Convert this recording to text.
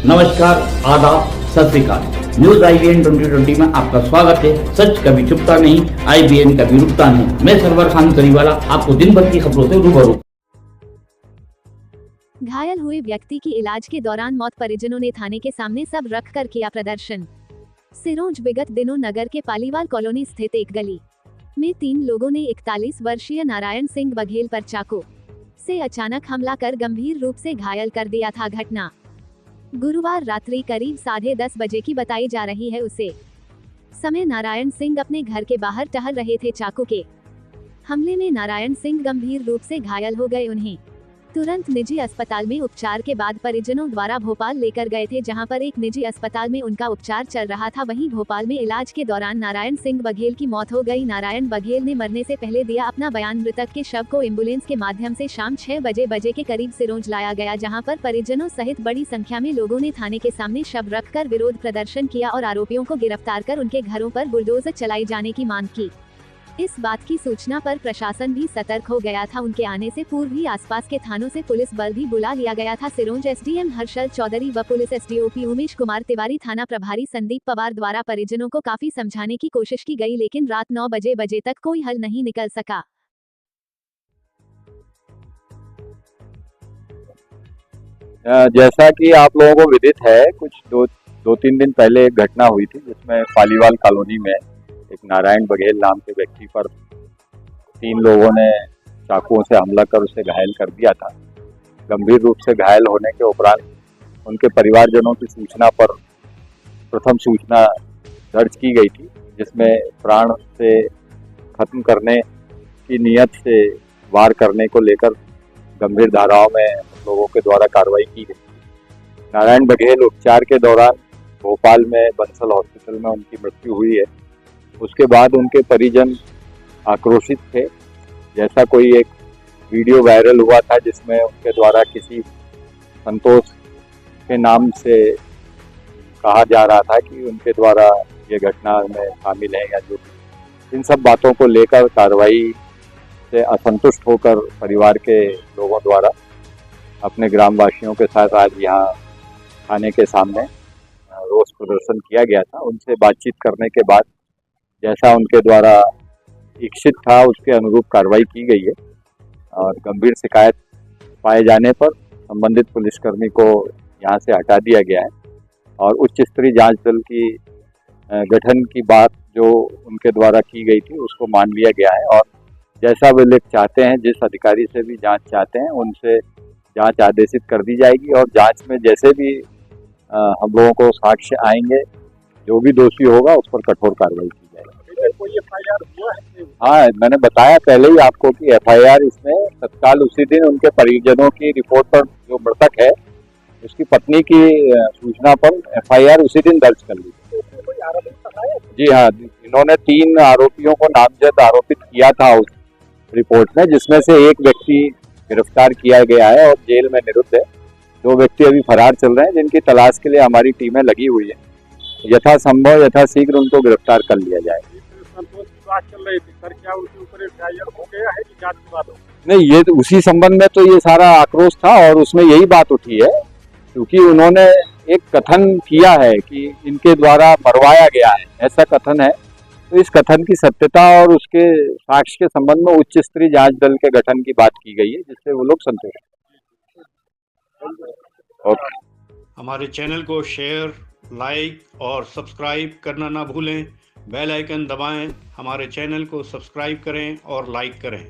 नमस्कार, आदाब, सत श्री अकाल। न्यूज IBN 2020 में आपका स्वागत है। सच कभी छुपता नहीं, IBN कभी रुकता नहीं। मैं सरवर खान करीवाला आपको दिन भर की खबरों से रूबरू। घायल हुए व्यक्ति की इलाज के दौरान मौत, परिजनों ने थाने के सामने सब रख कर किया प्रदर्शन। सिरोंज विगत दिनों नगर के पालीवाल कॉलोनी स्थित एक गली में 3 लोगों ने 41 वर्षीय नारायण सिंह बघेल पर चाकू से अचानक हमला कर गंभीर रूप से घायल कर दिया था। घटना गुरुवार रात्रि करीब 10:30 बजे की बताई जा रही है। उसे समय नारायण सिंह अपने घर के बाहर टहल रहे थे। चाकू के हमले में नारायण सिंह गंभीर रूप से घायल हो गए। उन्हें तुरंत निजी अस्पताल में उपचार के बाद परिजनों द्वारा भोपाल लेकर गए थे, जहां पर एक निजी अस्पताल में उनका उपचार चल रहा था। वहीं भोपाल में इलाज के दौरान नारायण सिंह बघेल की मौत हो गई। नारायण बघेल ने मरने से पहले दिया अपना बयान। मृतक के शव को एम्बुलेंस के माध्यम से शाम 6 बजे के करीब सिरोंज लाया गया, जहाँ पर परिजनों सहित बड़ी संख्या में लोगों ने थाने के सामने शव रखकर विरोध प्रदर्शन किया और आरोपियों को गिरफ्तार कर उनके घरों पर बुलडोजर चलाई जाने की मांग की। इस बात की सूचना पर प्रशासन भी सतर्क हो गया था। उनके आने से पूर्व ही आसपास के थानों से पुलिस बल भी बुला लिया गया था। सिरोंज SDM हर्षल चौधरी व पुलिस SDOP उमेश कुमार तिवारी, थाना प्रभारी संदीप पवार द्वारा परिजनों को काफी समझाने की कोशिश की गई, लेकिन रात 9 बजे तक कोई हल नहीं निकल सका। जैसा कि आप लोगों को विदित है, कुछ दो तीन दिन पहले एक घटना हुई थी जिसमें पालीवाल कॉलोनी में एक नारायण बघेल नाम के व्यक्ति पर 3 लोगों ने चाकुओं से हमला कर उसे घायल कर दिया था। गंभीर रूप से घायल होने के उपरांत उनके परिवारजनों की सूचना पर प्रथम सूचना दर्ज की गई थी, जिसमें प्राण से खत्म करने की नीयत से वार करने को लेकर गंभीर धाराओं में लोगों के द्वारा कार्रवाई की गई। नारायण बघेल उपचार के दौरान भोपाल में बंसल हॉस्पिटल में उनकी मृत्यु हुई है। उसके बाद उनके परिजन आक्रोशित थे। जैसा कोई एक वीडियो वायरल हुआ था जिसमें उनके द्वारा किसी संतोष के नाम से कहा जा रहा था कि उनके द्वारा ये घटना में शामिल है या जो, इन सब बातों को लेकर कार्रवाई से असंतुष्ट होकर परिवार के लोगों द्वारा अपने ग्रामवासियों के साथ आज यहाँ थाने के सामने रोष प्रदर्शन किया गया था। उनसे बातचीत करने के बाद जैसा उनके द्वारा इच्छित था उसके अनुरूप कार्रवाई की गई है और गंभीर शिकायत पाए जाने पर संबंधित पुलिसकर्मी को यहाँ से हटा दिया गया है और उच्च स्तरीय जांच दल की गठन की बात जो उनके द्वारा की गई थी उसको मान लिया गया है और जैसा वे लोग चाहते हैं, जिस अधिकारी से भी जांच चाहते हैं उनसे जांच आदेशित कर दी जाएगी और जांच में जैसे भी हम लोगों को साक्ष्य आएंगे, जो भी दोषी होगा उस पर कठोर कार्रवाई की जाएगी। कोई FIR हुआ है? हाँ, मैंने बताया पहले ही आपको कि FIR इसमें तत्काल उसी दिन उनके परिजनों की रिपोर्ट पर, जो मृतक है उसकी पत्नी की सूचना पर FIR उसी दिन दर्ज कर ली। जी हाँ, इन्होंने 3 आरोपियों को नामजद आरोपित किया था उस रिपोर्ट में, जिसमें से एक व्यक्ति गिरफ्तार किया गया है और जेल में निरुद्ध है। 2 व्यक्ति अभी फरार चल रहे हैं, जिनकी तलाश के लिए हमारी टीमें लगी हुई है। यथासंभव यथाशीघ्र उनको गिरफ्तार कर लिया जाए। संतोष की बात चल रही थी सर, क्या उनके ऊपर FIR हो गया है कि जांच के बाद हो? नहीं, ये उसी संबंध में तो ये सारा आक्रोश था और उसमें यही बात उठी है, क्योंकि उन्होंने एक कथन किया है कि इनके द्वारा मरवाया गया है, ऐसा कथन है। तो इस कथन की सत्यता और उसके साक्ष्य के संबंध में उच्च स्तरीय जांच दल के गठन की बात की गई है, जिससे वो लोग संतुष्ट हैं। हमारे चैनल को शेयर, लाइक और सब्सक्राइब करना ना भूलें। बेल आइकन दबाएं, हमारे चैनल को सब्सक्राइब करें और लाइक करें।